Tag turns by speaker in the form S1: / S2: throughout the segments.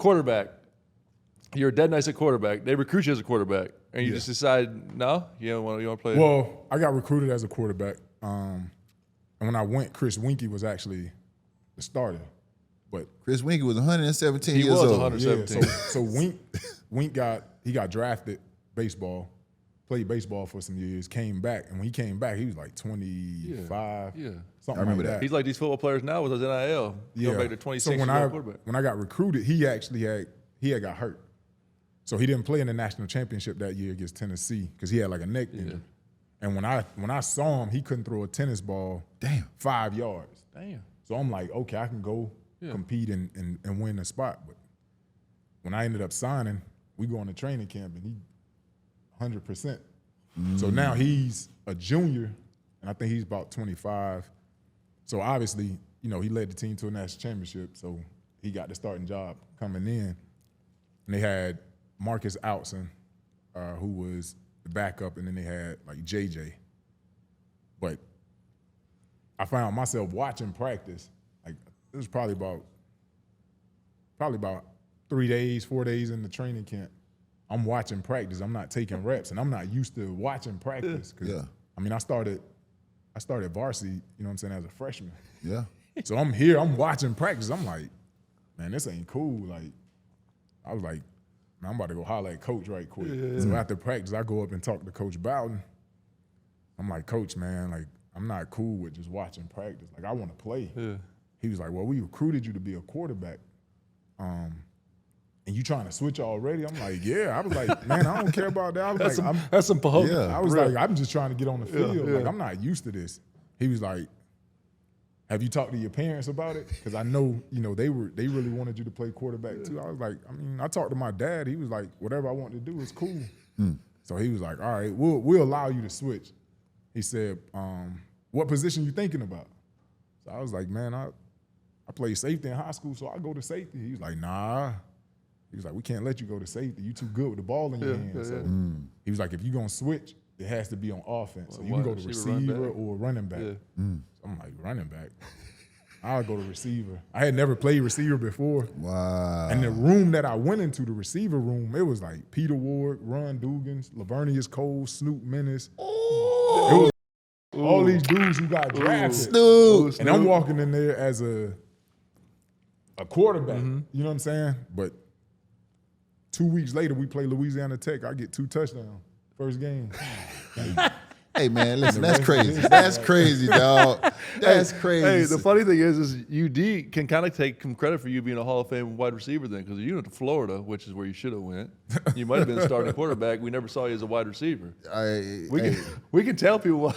S1: quarterback. You're dead nice at quarterback. They recruit you as a quarterback, and you just decide, no, you don't want to play.
S2: Well, I got recruited as a quarterback, and when I went, Chris Winkie was actually the starter. But
S3: Chris Winkie was 117 years old.
S1: He was 117.
S2: Yeah, so Wink got drafted baseball, played baseball for some years, came back, and when he came back, he was like 25.
S1: Yeah.
S2: Something
S3: I remember
S2: like
S3: that.
S1: He's like these football players now with those NIL. Going back to 26
S2: So
S1: years old quarterback.
S2: when I got recruited, he had got hurt. So he didn't play in the national championship that year against Tennessee because he had like a neck injury. And when I saw him, he couldn't throw a tennis ball 5 yards.
S1: Damn.
S2: So I'm like, okay, I can go compete and win the spot. But when I ended up signing, we go on to training camp and he 100%. So now he's a junior, and I think he's about 25. So obviously, he led the team to a national championship. So he got the starting job coming in. And they had Marcus Outson, who was the backup, and then they had like JJ. But I found myself watching practice. Like it was probably about 3 days, 4 days in the training camp. I'm watching practice. I'm not taking reps, and I'm not used to watching practice. I mean, I started varsity, you know what I'm saying, as a freshman.
S3: Yeah.
S2: So I'm here, I'm watching practice. I'm like, man, this ain't cool. Like, I was like, man, I'm about to go holler at coach right quick. So after practice, I go up and talk to Coach Bowden. I'm like, Coach, man, like, I'm not cool with just watching practice. Like, I want to play. Yeah. He was like, well, we recruited you to be a quarterback. And you trying to switch already? I'm like, yeah. I was like, man, I don't care about that. I was
S1: that's some pahota.
S2: Yeah. I was like, I'm just trying to get on the field. Like, I'm not used to this. He was like, have you talked to your parents about it? Because I know, they really wanted you to play quarterback too. I was like, I talked to my dad. He was like, whatever I want to do is cool. So he was like, all right, we'll allow you to switch. He said, what position you thinking about? So I was like, man, I played safety in high school, so I go to safety. He was like, nah. He was like, we can't let you go to safety. You too good with the ball in your hand. So he was like, if you're going to switch, it has to be on offense. So you can go to receiver or running back. So I'm like, running back? I'll go to receiver. I had never played receiver before.
S3: Wow.
S2: And the room that I went into, the receiver room, it was like Peter Ward, Ron Dugans, Lavernius Cole, Snoop Menace. It was all these dudes who got drafted.
S3: Snoop.
S2: And I'm walking in there as a quarterback. You know what I'm saying? But 2 weeks later, we play Louisiana Tech. I get 2 touchdowns. First game.
S3: Hey, man, listen, that's crazy. That's crazy, dog. That's crazy.
S1: Hey, the funny thing is UD can kind of take some credit for you being a Hall of Fame wide receiver then, because you went to Florida, which is where you should have went. You might have been a starting quarterback. We never saw you as a wide receiver. We can tell people why.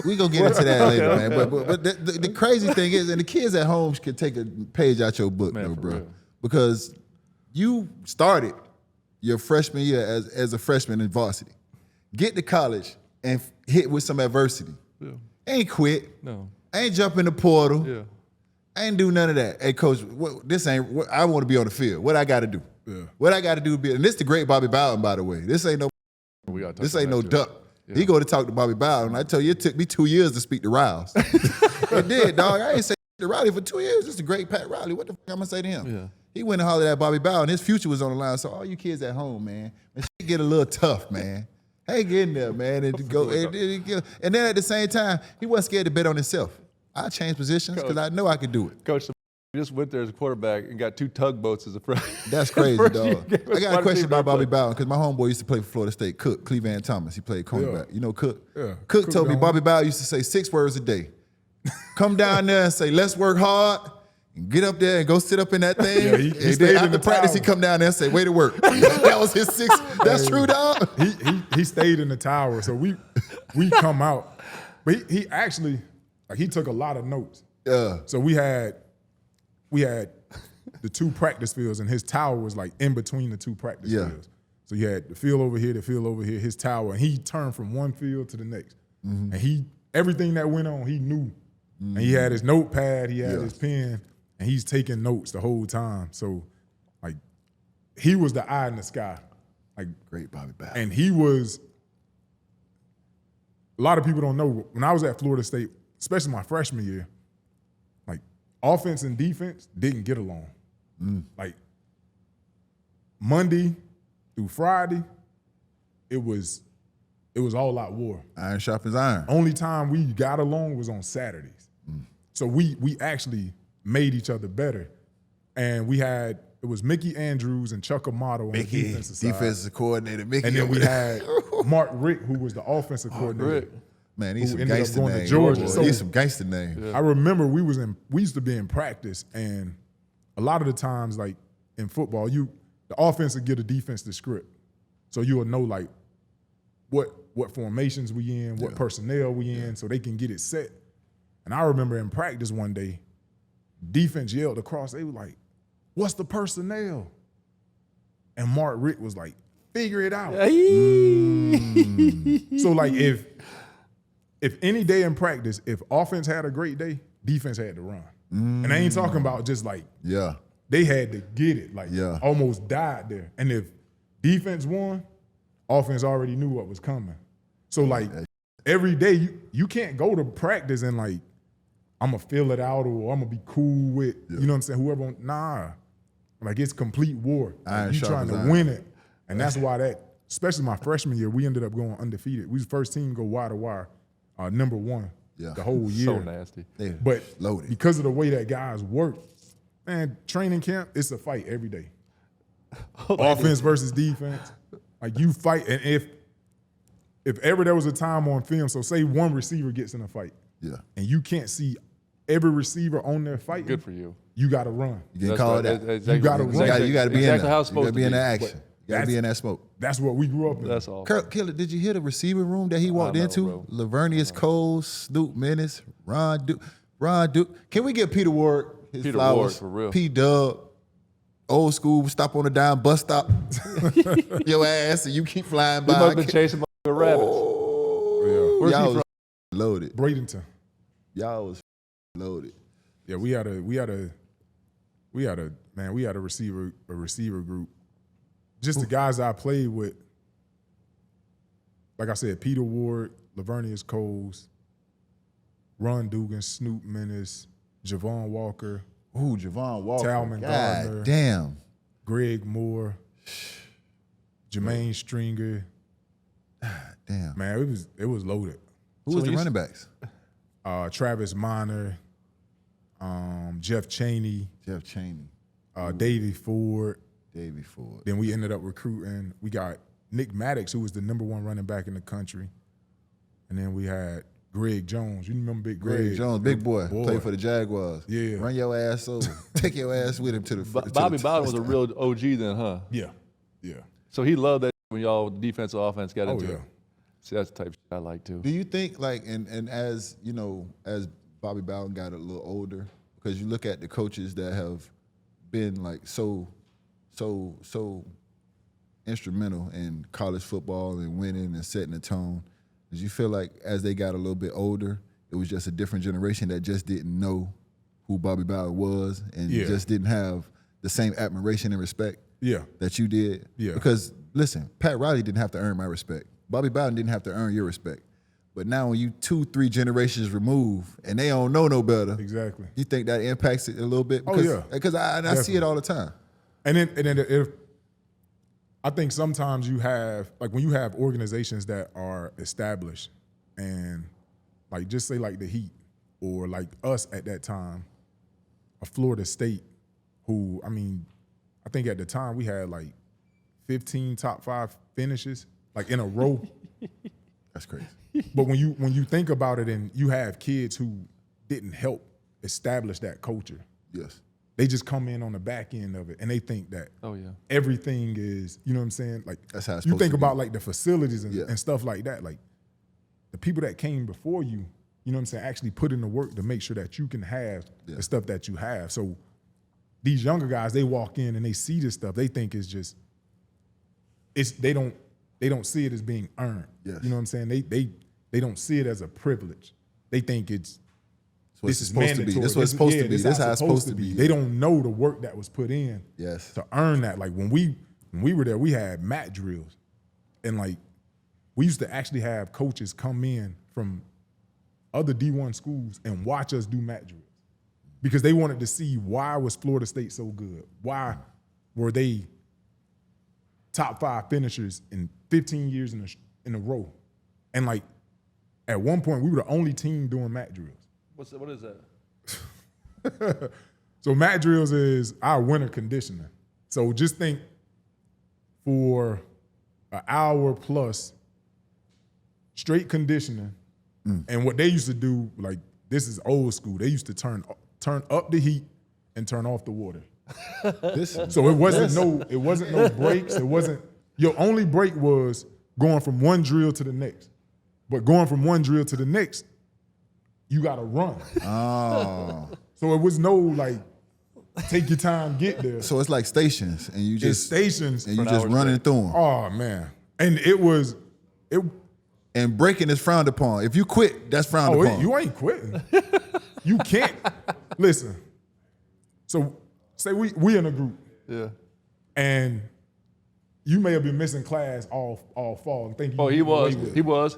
S3: We gonna get into that later, man. But the crazy thing is, and the kids at home can take a page out your book,
S1: Man,
S3: though, bro,
S1: real.
S3: because you started your freshman year as a freshman in varsity, get to college and hit with some adversity.
S1: Yeah.
S3: Ain't quit.
S1: No.
S3: Ain't jump in the portal.
S1: Yeah.
S3: Ain't do none of that. Hey, coach, I want to be on the field. What I got to do?
S2: Yeah.
S3: What I got to do to be? And this the great Bobby Bowden, by the way. This ain't no duck.
S1: Yeah.
S3: He go to talk to Bobby Bowden. I tell you, it took me 2 years to speak to Riles. It did, dog. I ain't say to Riley for 2 years. This is the great Pat Riley. What the fuck I'm gonna say to him?
S1: Yeah.
S3: He went and hollered at Bobby Bowden. His future was on the line. So all you kids at home, man, shit get a little tough, man. Hang in there, man, and go. And then at the same time, he wasn't scared to bet on himself. I changed positions because I know I could do it.
S1: Coach, you just went there as a quarterback and got 2 tugboats as a freshman.
S3: That's crazy, dog. I got a question about Bobby Bowden because my homeboy used to play for Florida State. Cook, Cleveland Thomas. He played cornerback. You know Cook?
S2: Yeah.
S3: Cook told me Bobby Bowden used to say 6 words a day. Come down there and say, let's work hard. And get up there and go sit up in that thing.
S2: Yeah, he stayed in the
S3: practice,
S2: tower.
S3: he come down there and say, way to work. That was his 6. That's true, dog.
S2: He stayed in the tower. So we come out. But he actually, like, he took a lot of notes.
S3: Yeah.
S2: So we had the 2 practice fields, and his tower was like in between the 2 practice fields. So you had the field over here, his tower, and he turned from one field to the next. And everything that went on, he knew. And he had his notepad, he had his pen, and he's taking notes the whole time. So, like, he was the eye in the sky. Like,
S3: Great Bobby Bowden.
S2: and he was, a lot of people don't know, when I was at Florida State, especially my freshman year, like, offense and defense didn't get along. Like, Monday through Friday, it was all out war.
S3: Iron sharpens iron.
S2: Only time we got along was on Saturdays. So we actually made each other better. And it was Mickey Andrews and Chuck Amato on the defensive side.
S3: Defensive coordinator, Mickey.
S2: And then we had Mark Rick, who was the offensive coordinator.
S1: Rick.
S3: Man, he's some
S2: ended up
S3: gangster
S2: going to
S3: names.
S2: Georgia. So-
S3: He's some gangster names.
S1: Yeah.
S2: I remember we used to be in practice, and a lot of the times, like in football, the offense would give the defense the script. So you'll know like what formations we in, what personnel we in, so they can get it set. And I remember in practice one day, defense yelled across, they were like, "What's the personnel?" And Mark Rick was like, "Figure it out." So like if any day in practice, if offense had a great day, defense had to run. And I ain't talking about just like they had to get it, like almost died there. And if defense won, offense already knew what was coming. So like every day you can't go to practice and like I'm gonna fill it out or I'm gonna be cool with you know what I'm saying, whoever. Nah, like it's complete war. Like, you trying to win it, and that's why that, especially my freshman year, we ended up going undefeated. We was the first team to go wire to wire, number one the whole year.
S1: So nasty.
S2: But
S3: loaded.
S2: Because of the way that guys work, man, training camp, it's a fight every day. Offense versus defense. Like you fight, and if ever there was a time on film, so say one receiver gets in a fight, and you can't see every receiver on there fighting.
S1: Good for you.
S2: You got to run.
S3: You get called out.
S2: You got to run.
S3: You got to be in there.
S1: How it's
S3: You got
S1: supposed
S3: to be
S1: to
S3: in
S1: be.
S3: the action. You got to be in that smoke.
S2: That's what we grew up in.
S1: That's all.
S3: Killer, did you hear the receiver room that he walked into? Lavernius Cole, Snoop Menace, Ron Duke. Can we get Peter Ward his
S1: Peter
S3: flowers?
S1: Ward, for real.
S3: P-Dub, old school, stop on the dime, bus stop, your ass, and you keep flying by.
S1: We must have been chasing my rabbits.
S3: Oh,
S1: Where's he
S3: y'all
S1: from?
S3: was loaded.
S2: Bradenton.
S3: Y'all was loaded.
S2: Yeah, we had a receiver group. Just the guys I played with. Like I said, Peter Ward, Lavernius Coles, Ron Dugan, Snoop Menace, Javon Walker,
S3: Javon Walker.
S2: Talman
S3: God
S2: Gardner.
S3: damn.
S2: Greg Moore, Jermaine Stringer.
S3: Damn.
S2: Man, it was loaded.
S3: Who was the running backs?
S2: Travis Minor, Jeff Chaney, Davey Ford. Then we ended up recruiting. We got Nick Maddox, who was the #1 running back in the country. And then we had Greg Jones. You remember Big Greg?
S3: Greg Jones, big boy. Played for the Jaguars.
S2: Yeah.
S3: Run your ass over. Take your ass with him to the
S1: Bobby Bowden was a real OG then, huh?
S2: Yeah.
S1: So he loved that when y'all defensive offense got into
S2: yeah.
S1: it. See, that's the type of shit I like too.
S3: Do you think, like, and as, you know, as Bobby Bowden got a little older, because you look at the coaches that have been, like, so instrumental in college football and winning and setting the tone, did you feel like as they got a little bit older, it was just a different generation that just didn't know who Bobby Bowden was and just didn't have the same admiration and respect that you did?
S2: Yeah.
S3: Because, listen, Pat Riley didn't have to earn my respect. Bobby Bowden didn't have to earn your respect. But now when you 2-3 generations remove and they don't know no better,
S2: Exactly.
S3: you think that impacts it a little bit? Because I see it all the time.
S2: And then if I think sometimes you have, like when you have organizations that are established and like just say like the Heat or like us at that time, a Florida State who, I mean, I think at the time we had like 15 top 5 finishes like in a row.
S3: That's crazy.
S2: But when you think about it and you have kids who didn't help establish that culture.
S3: Yes.
S2: They just come in on the back end of it and they think that everything is, you know what I'm saying? Like
S3: that's how it's
S2: you
S3: supposed
S2: think
S3: to be.
S2: about like the facilities and stuff like that. Like the people that came before you, you know what I'm saying, actually put in the work to make sure that you can have the stuff that you have. So these younger guys, they walk in and they see this stuff. They think it's just, they don't see it as being earned.
S3: Yes.
S2: You know what I'm saying? They don't see it as a privilege. They think it's
S3: This
S2: is
S3: supposed to be.
S2: mandatory.
S3: This is what it's supposed to be.
S2: This
S3: This is how it's supposed to be.
S2: They don't know the work that was put in to earn that. Like when we were there, we had mat drills. And like we used to actually have coaches come in from other D1 schools and watch us do mat drills. Because they wanted to see why was Florida State so good? Why were they top 5 finishers in 15 years in a row. And like at one point, we were the only team doing mat drills.
S1: What is that?
S2: So mat drills is our winter conditioning. So just think for an hour plus straight conditioning. And what they used to do, like this is old school. They used to turn up the heat and turn off the water. So it wasn't no breaks. It wasn't, your only break was going from one drill to the next. But going from one drill to the next, you gotta run.
S3: Oh.
S2: So it was no like, take your time, get there.
S3: So it's like stations, and you just
S2: stations,
S3: and you just running through them.
S2: Oh man, and
S3: And breaking is frowned upon. If you quit, that's frowned upon.
S2: You ain't quitting. You can't. Listen. So say we in a group.
S1: Yeah.
S2: And you may have been missing class all fall and think you.
S1: Oh, he was.
S2: So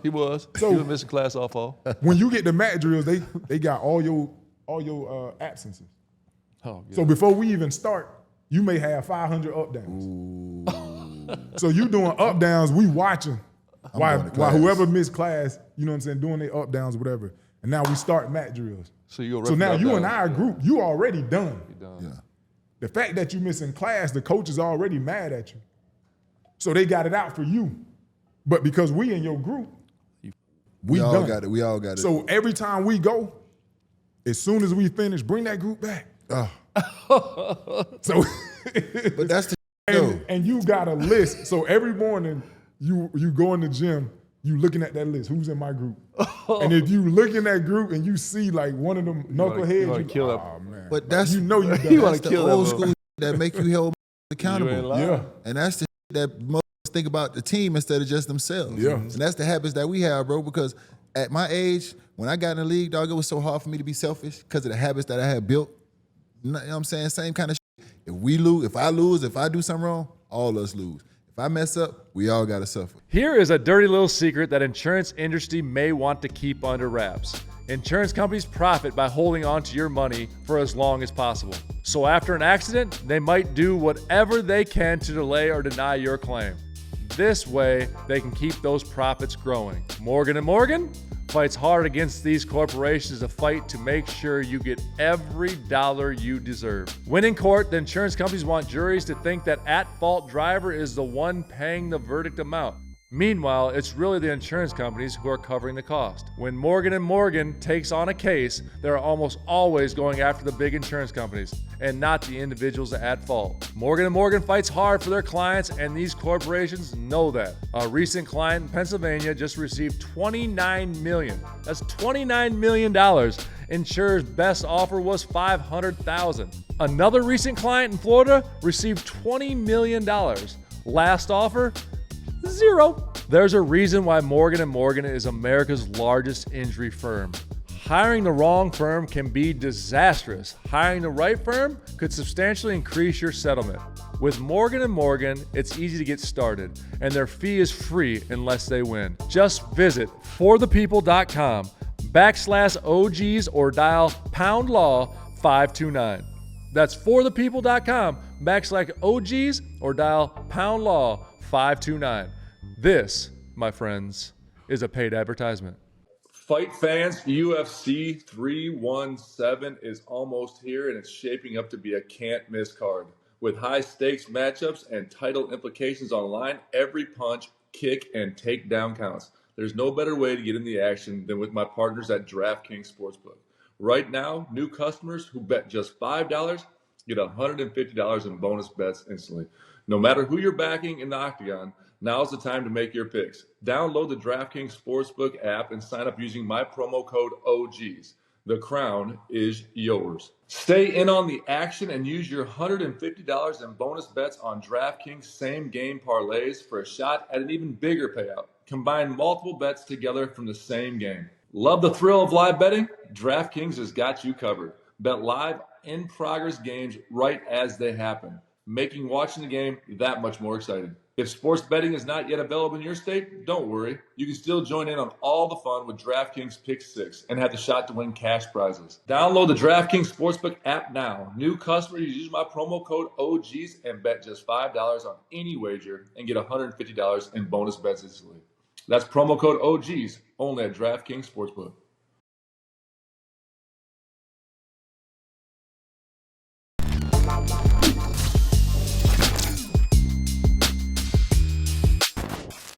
S1: He was missing class all fall.
S2: when you get the mat drills, they got all your absences.
S1: Oh,
S2: So before we even start, you may have 500 up downs. So you doing up downs, we watching. While whoever missed class, you know what I'm saying, doing their up downs, whatever. And now we start mat drills.
S1: So
S2: now you and our group, you already done.
S3: Yeah.
S2: The fact that you missing class, the coach is already mad at you. So they got it out for you. But because we in your group, we
S3: all
S2: done.
S3: got it. We all got it.
S2: So every time we go, as soon as we finish, bring that group back. So,
S3: but that's the
S2: and you got a list. So every morning you go in the gym, you looking at that list. Who's in my group? And if you look in that group and you see like one of them knuckleheads,
S1: you wanna kill that.
S2: Oh man!
S3: But that's
S2: you know you done.
S1: You wanna
S3: that's the
S1: kill that
S3: old
S1: bro.
S3: school that make you held accountable.
S1: You ain't lying.
S2: Yeah.
S3: And that's the that most think about the team instead of just themselves.
S2: Yeah.
S3: And that's the habits that we have, bro, because at my age, when I got in the league, dog, it was so hard for me to be selfish because of the habits that I had built. You know what I'm saying? Same kind of shit. If we lose, if I lose, if I do something wrong, all of us lose. If I mess up, we all got to suffer.
S4: Here is a dirty little secret that insurance industry may want to keep under wraps. Insurance companies profit by holding on to your money for as long as possible. So after an accident, they might do whatever they can to delay or deny your claim. This way, they can keep those profits growing. Morgan & Morgan fights hard against these corporations to fight to make sure you get every dollar you deserve. When in court, the insurance companies want juries to think that at-fault driver is the one paying the verdict amount. Meanwhile, it's really the insurance companies who are covering the cost. When Morgan & Morgan takes on a case, they're almost always going after the big insurance companies and not the individuals at fault. Morgan & Morgan fights hard for their clients, and these corporations know that. A recent client in Pennsylvania just received $29 million. That's $29 million. Insurer's best offer was $500,000. Another recent client in Florida received $20 million. Last offer, zero. There's a reason why Morgan & Morgan is America's largest injury firm. Hiring the wrong firm can be disastrous. Hiring the right firm could substantially increase your settlement. With Morgan & Morgan, it's easy to get started, and their fee is free unless they win. Just visit forthepeople.com/OGs or dial #law 529. That's forthepeople.com/OGs or dial #law 529. This, my friends, is a paid advertisement.
S1: Fight fans, UFC 317 is almost here, and it's shaping up to be a can't-miss card. With high-stakes matchups and title implications on the line, every punch, kick, and takedown counts. There's no better way to get in the action than with my partners at DraftKings Sportsbook. Right now, new customers who bet just $5 get $150 in bonus bets instantly. No matter who you're backing in the octagon, now's the time to make your picks. Download the DraftKings Sportsbook app and sign up using my promo code OGs. The crown is yours. Stay in on the action and use your $150 in bonus bets on DraftKings same-game parlays for a shot at an even bigger payout. Combine multiple bets together from the same game. Love the thrill of live betting? DraftKings has got you covered. Bet live in-progress games right as they happen, making watching the game that much more exciting.
S4: If sports betting is not yet available in your state, don't worry. You can still join in on all the fun with DraftKings Pick 6 and have the shot to win cash prizes. Download the DraftKings Sportsbook app now. New customers use my promo code OGs and bet just $5 on any wager and get $150 in bonus bets instantly. That's promo code OGs only at DraftKings Sportsbook.